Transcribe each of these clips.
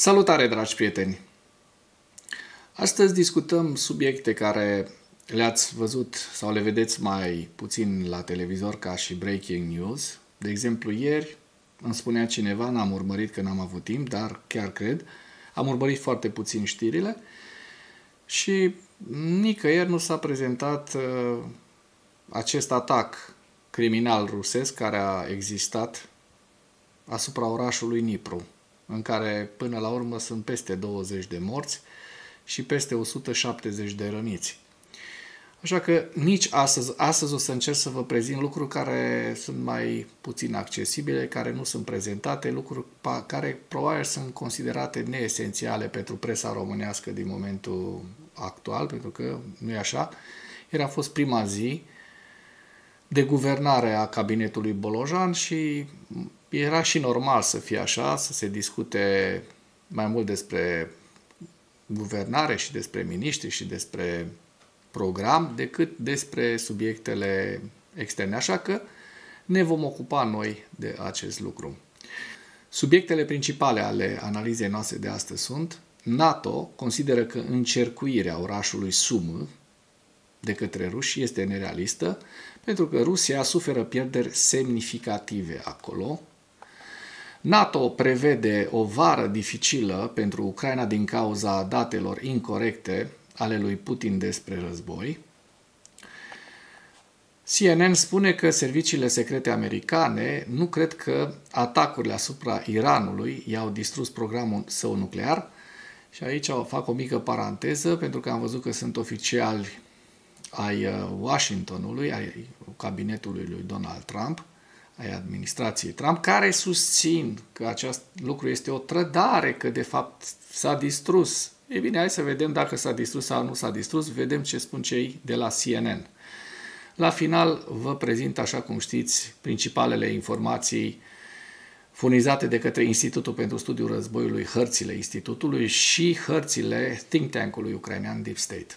Salutare, dragi prieteni! Astăzi discutăm subiecte care le-ați văzut sau le vedeți mai puțin la televizor ca și breaking news. De exemplu, ieri îmi spunea cineva, n-am urmărit că n-am avut timp, dar chiar cred, am urmărit foarte puțin știrile și nicăieri nu s-a prezentat acest atac criminal rusesc care a existat asupra orașului Dnipro, în care până la urmă sunt peste 20 de morți și peste 170 de răniți. Așa că nici astăzi o să încerc să vă prezint lucruri care sunt mai puțin accesibile, care nu sunt prezentate, lucruri care probabil sunt considerate neesențiale pentru presa românească din momentul actual, pentru că nu e așa. Ieri a fost prima zi de guvernare a cabinetului Bolojan și era și normal să fie așa, să se discute mai mult despre guvernare și despre miniștri și despre program decât despre subiectele externe. Așa că ne vom ocupa noi de acest lucru. Subiectele principale ale analizei noastre de astăzi sunt: NATO consideră că încercuirea orașului Sumă de către ruși este nerealistă, pentru că Rusia suferă pierderi semnificative acolo. NATO prevede o vară dificilă pentru Ucraina din cauza datelor incorrecte ale lui Putin despre război. CNN spune că serviciile secrete americane nu cred că atacurile asupra Iranului i-au distrus programul său nuclear. Și aici fac o mică paranteză, pentru că am văzut că sunt oficiali ai Washingtonului, ai cabinetului lui Donald Trump, ai administrației Trump, care susțin că acest lucru este o trădare, că de fapt s-a distrus. Ei bine, hai să vedem dacă s-a distrus sau nu s-a distrus, vedem ce spun cei de la CNN. La final vă prezint, așa cum știți, principalele informații furnizate de către Institutul pentru Studiul Războiului, hărțile Institutului și hărțile think tank-ului ucrainean Deep State.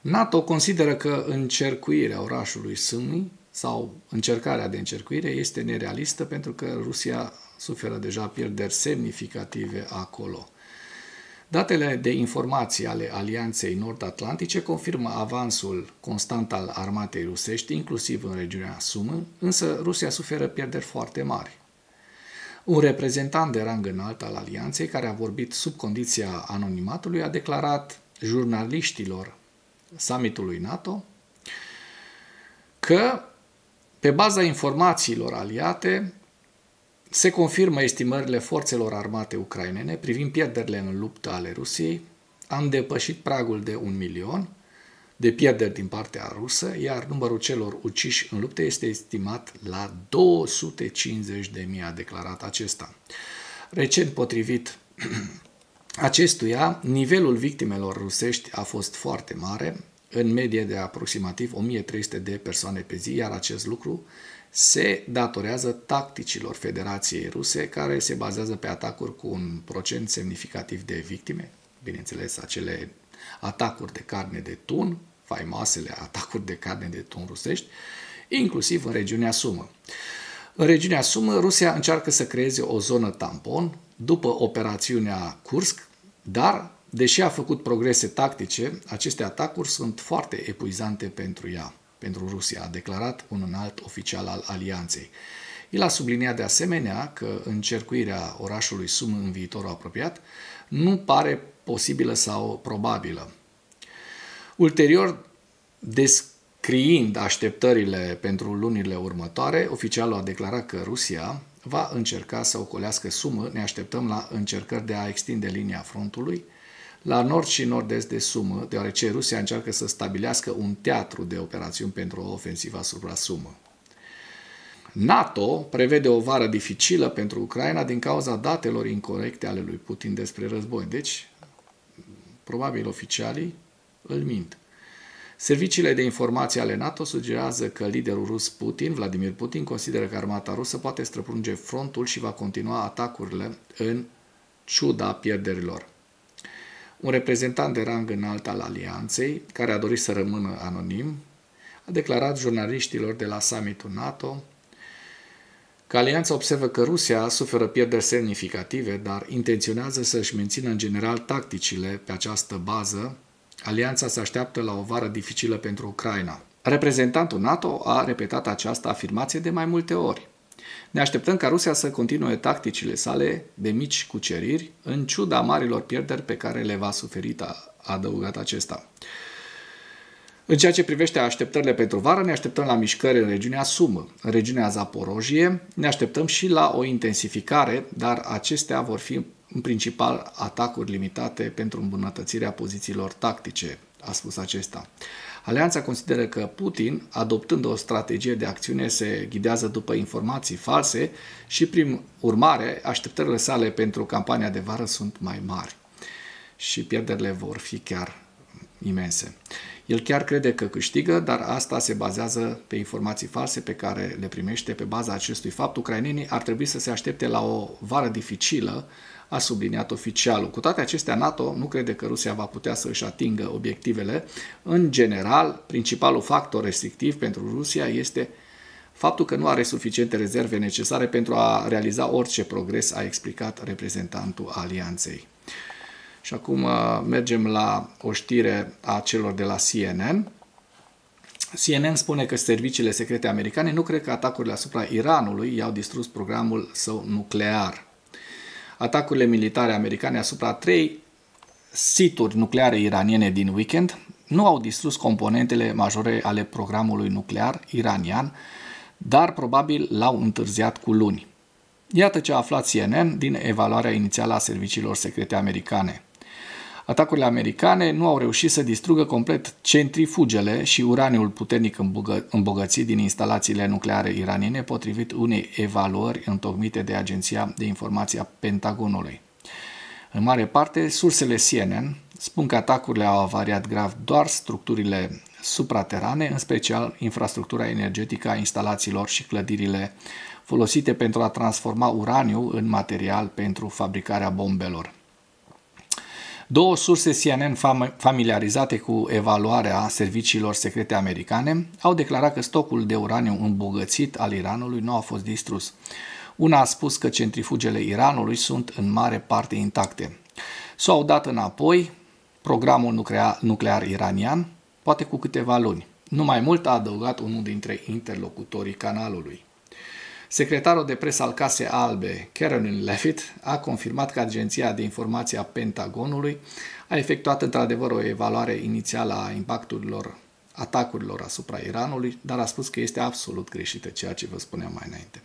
NATO consideră că încercuirea orașului Sumy sau încercarea de încercuire este nerealistă pentru că Rusia suferă deja pierderi semnificative acolo. Datele de informații ale Alianței Nord-Atlantice confirmă avansul constant al armatei rusești, inclusiv în regiunea Sumă, însă Rusia suferă pierderi foarte mari. Un reprezentant de rang înalt al Alianței, care a vorbit sub condiția anonimatului, a declarat jurnaliștilor summitului NATO că, pe baza informațiilor aliate, se confirmă estimările forțelor armate ucrainene privind pierderile în luptă ale Rusiei. Am depășit pragul de 1 milion de pierderi din partea rusă, iar numărul celor uciși în luptă este estimat la 250.000, a declarat acesta. Recent, potrivit acestuia, nivelul victimelor rusești a fost foarte mare, în medie de aproximativ 1300 de persoane pe zi, iar acest lucru se datorează tacticilor Federației Ruse, care se bazează pe atacuri cu un procent semnificativ de victime, bineînțeles acele atacuri de carne de tun, faimoasele atacuri de carne de tun rusești, inclusiv în regiunea Sumă. În regiunea Sumă, Rusia încearcă să creeze o zonă tampon după operațiunea Kursk, dar, deși a făcut progrese tactice, aceste atacuri sunt foarte epuizante pentru ea, pentru Rusia, a declarat un înalt oficial al Alianței. El a subliniat de asemenea că încercuirea orașului Sumă în viitorul apropiat nu pare posibilă sau probabilă. Ulterior, descriind așteptările pentru lunile următoare, oficialul a declarat că Rusia va încerca să ocolească Sumă. Ne așteptăm la încercări de a extinde linia frontului la nord și nord-est de Sumă, deoarece Rusia încearcă să stabilească un teatru de operațiuni pentru o ofensivă asupra Sumă. NATO prevede o vară dificilă pentru Ucraina din cauza datelor incorrecte ale lui Putin despre război. Deci, probabil oficialii îl mint. Serviciile de informații ale NATO sugerează că liderul rus Vladimir Putin, consideră că armata rusă poate străpunge frontul și va continua atacurile în ciuda pierderilor. Un reprezentant de rang înalt al Alianței, care a dorit să rămână anonim, a declarat jurnaliștilor de la summitul NATO că alianța observă că Rusia suferă pierderi semnificative, dar intenționează să-și mențină în general tacticile pe această bază, alianța se așteaptă la o vară dificilă pentru Ucraina. Reprezentantul NATO a repetat această afirmație de mai multe ori. Ne așteptăm ca Rusia să continue tacticile sale de mici cuceriri, în ciuda marilor pierderi pe care le va suferi, a adăugat acesta. În ceea ce privește așteptările pentru vară, ne așteptăm la mișcări în regiunea Sumă, în regiunea Zaporojie, ne așteptăm și la o intensificare, dar acestea vor fi în principal atacuri limitate pentru îmbunătățirea pozițiilor tactice, a spus acesta. Alianța consideră că Putin, adoptând o strategie de acțiune, se ghidează după informații false și, prin urmare, așteptările sale pentru campania de vară sunt mai mari și pierderile vor fi chiar imense. El chiar crede că câștigă, dar asta se bazează pe informații false pe care le primește. Pe baza acestui fapt, ucrainenii ar trebui să se aștepte la o vară dificilă, a subliniat oficialul. Cu toate acestea, NATO nu crede că Rusia va putea să își atingă obiectivele. În general, principalul factor restrictiv pentru Rusia este faptul că nu are suficiente rezerve necesare pentru a realiza orice progres, a explicat reprezentantul alianței. Și acum mergem la o știre a celor de la CNN. CNN spune că serviciile secrete americane nu cred că atacurile asupra Iranului i-au distrus programul său nuclear. Atacurile militare americane asupra 3 situri nucleare iraniene din weekend nu au distrus componentele majore ale programului nuclear iranian, dar probabil l-au întârziat cu luni. Iată ce a aflat CNN din evaluarea inițială a serviciilor secrete americane. Atacurile americane nu au reușit să distrugă complet centrifugele și uraniul puternic îmbogățit din instalațiile nucleare iraniene, potrivit unei evaluări întocmite de Agenția de Informație a Pentagonului. În mare parte, sursele CNN spun că atacurile au avariat grav doar structurile supraterane, în special infrastructura energetică a instalațiilor și clădirile folosite pentru a transforma uraniu în material pentru fabricarea bombelor. Două surse CNN familiarizate cu evaluarea serviciilor secrete americane au declarat că stocul de uraniu îmbogățit al Iranului nu a fost distrus. Una a spus că centrifugele Iranului sunt în mare parte intacte. S-au dat înapoi programul nuclear iranian, poate cu câteva luni. Nu mai mult, a adăugat unul dintre interlocutorii canalului. Secretarul de presă al Casei Albe, Caroline Leavitt, a confirmat că Agenția de Informație a Pentagonului a efectuat într-adevăr o evaluare inițială a impacturilor atacurilor asupra Iranului, dar a spus că este absolut greșită, ceea ce vă spuneam mai înainte.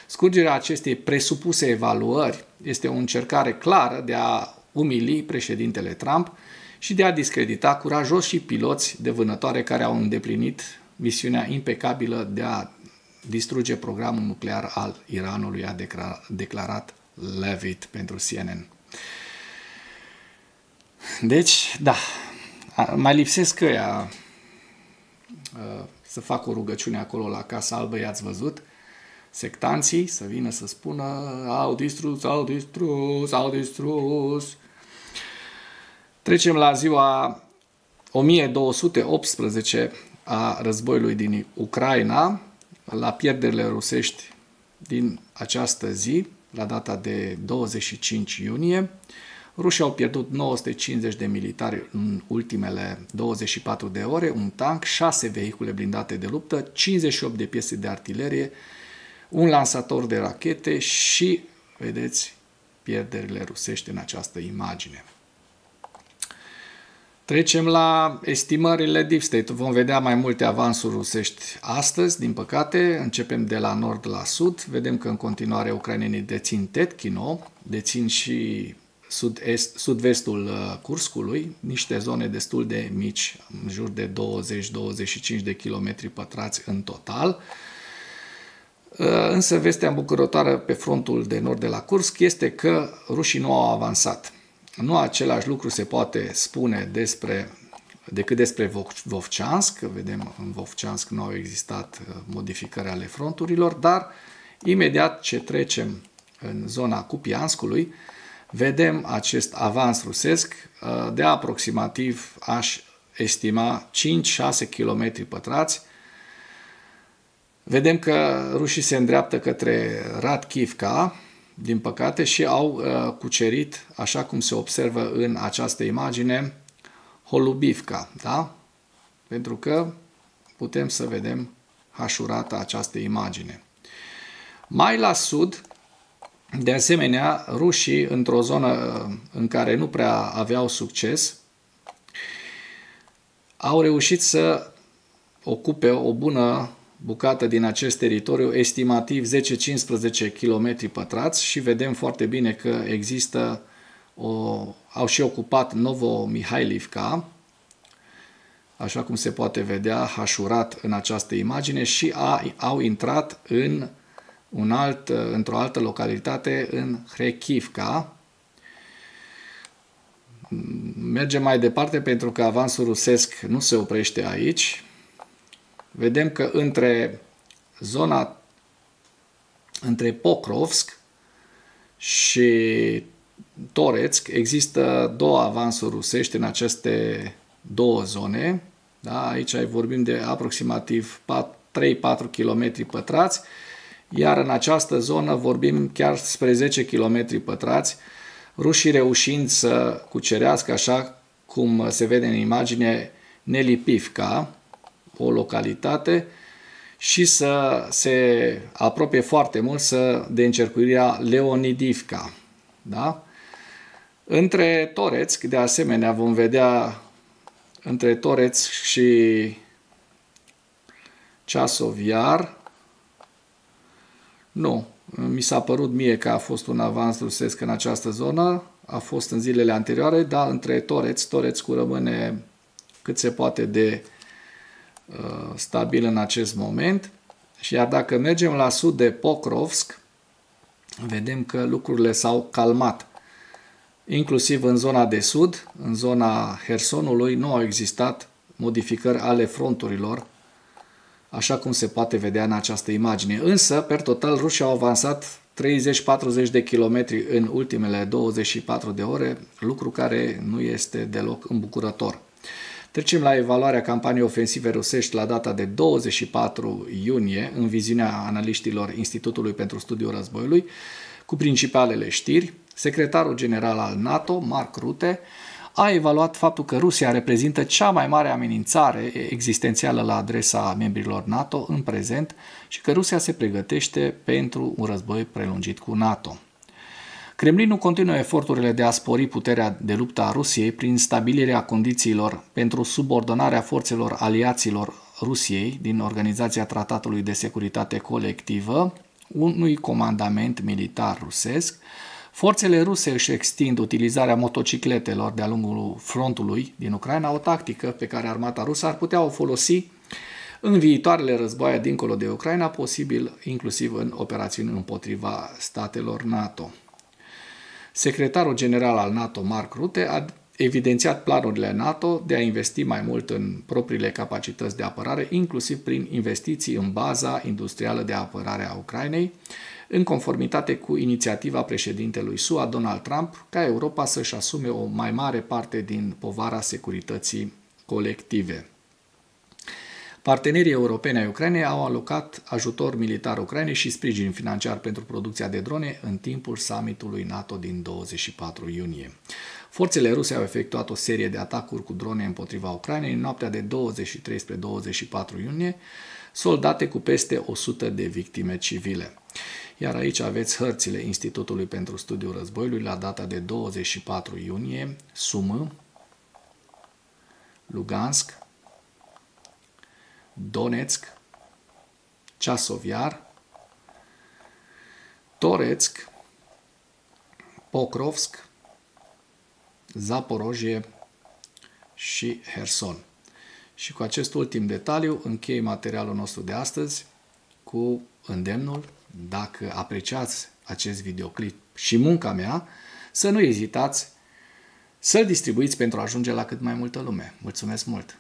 Scurgerea acestei presupuse evaluări este o încercare clară de a umili președintele Trump și de a discredita curajos și piloți de vânătoare care au îndeplinit misiunea impecabilă de a distruge programul nuclear al Iranului, a declarat Leavitt pentru CNN. Deci, da, mai lipsesc ăia să fac o rugăciune acolo la Casa Albă, i-ați văzut, sectanții să vină să spună au distrus, au distrus, au distrus. Trecem la ziua 1218 a războiului din Ucraina, la pierderile rusești din această zi, la data de 25 iunie. Rușii au pierdut 950 de militari în ultimele 24 de ore, un tank, 6 vehicule blindate de luptă, 58 de piese de artilerie, un lansator de rachete și, vedeți, pierderile rusești în această imagine. Trecem la estimările Deep State. Vom vedea mai multe avansuri rusești astăzi, din păcate. Începem de la nord la sud. Vedem că în continuare ucrainenii dețin Tetkino, dețin și sud-vestul Kurskului, niște zone destul de mici, în jur de 20-25 de kilometri pătrați în total. Însă vestea îmbucurătoare pe frontul de nord de la Kursk este că rușii nu au avansat. Nu același lucru se poate spune decât despre Vovchansk. Vedem, în Vovchansk nu au existat modificări ale fronturilor, dar imediat ce trecem în zona Kupianskului, vedem acest avans rusesc de aproximativ, aș estima, 5-6 km pătrați, Vedem că rușii se îndreaptă către Radkivka, din păcate, și au cucerit, așa cum se observă în această imagine, Holubivka, da? Pentru că putem să vedem hașurată această imagine. Mai la sud, de asemenea, rușii, într-o zonă în care nu prea aveau succes, au reușit să ocupe o bună bucată din acest teritoriu, estimativ 10-15 km pătrați, și vedem foarte bine că există au și ocupat Novomihailivka, așa cum se poate vedea hașurat în această imagine, și au intrat într-o altă localitate, în Hrekivka. Mergem mai departe pentru că avansul rusesc nu se oprește aici. Vedem că între Pokrovsk și Toretsk există două avansuri rusești în aceste două zone. Da? Aici vorbim de aproximativ 3-4 km pătrați, iar în această zonă vorbim chiar spre 10 km pătrați, rușii reușind să cucerească, așa cum se vede în imagine, Nelipivka, o localitate, și să se apropie foarte mult de încercuirea Leonidivka. Da? Între Toretsk, de asemenea, vom vedea între Toretsk și Chasov Yar. Nu, mi s-a părut mie că a fost un avans rusesc în această zonă, a fost în zilele anterioare, dar între Toretsk rămâne cât se poate de stabil în acest moment. Și iar dacă mergem la sud de Pokrovsk, vedem că lucrurile s-au calmat. Inclusiv în zona de sud, în zona Hersonului, nu au existat modificări ale fronturilor, așa cum se poate vedea în această imagine. Însă, per total, rușii au avansat 30-40 de kilometri în ultimele 24 de ore, lucru care nu este deloc îmbucurător. Trecem la evaluarea campaniei ofensive rusești la data de 24 iunie, în viziunea analiștilor Institutului pentru Studiul Războiului, cu principalele știri. Secretarul general al NATO, Mark Rutte, a evaluat faptul că Rusia reprezintă cea mai mare amenințare existențială la adresa membrilor NATO în prezent și că Rusia se pregătește pentru un război prelungit cu NATO. Kremlinul continuă eforturile de a spori puterea de luptă a Rusiei prin stabilirea condițiilor pentru subordonarea forțelor aliaților Rusiei din Organizația Tratatului de Securitate Colectivă unui comandament militar rusesc. Forțele ruse își extind utilizarea motocicletelor de-a lungul frontului din Ucraina, o tactică pe care armata rusă ar putea o folosi în viitoarele războaie dincolo de Ucraina, posibil inclusiv în operațiuni împotriva statelor NATO. Secretarul general al NATO, Mark Rutte, a evidențiat planurile NATO de a investi mai mult în propriile capacități de apărare, inclusiv prin investiții în baza industrială de apărare a Ucrainei, în conformitate cu inițiativa președintelui SUA, Donald Trump, ca Europa să-și asume o mai mare parte din povara securității colective. Partenerii europeni ai Ucrainei au alocat ajutor militar Ucrainei și sprijin financiar pentru producția de drone în timpul summitului NATO din 24 iunie. Forțele ruse au efectuat o serie de atacuri cu drone împotriva Ucrainei în noaptea de 23 spre 24 iunie, soldate cu peste 100 de victime civile. Iar aici aveți hărțile Institutului pentru Studiul Războiului la data de 24 iunie, Sumă, Lugansk, Donetsk, Chasov Yar, Toretsk, Pokrovsk, Zaporozhye și Herson. Și cu acest ultim detaliu închei materialul nostru de astăzi cu îndemnul, dacă apreciați acest videoclip și munca mea, să nu ezitați să-l distribuiți pentru a ajunge la cât mai multă lume. Mulțumesc mult!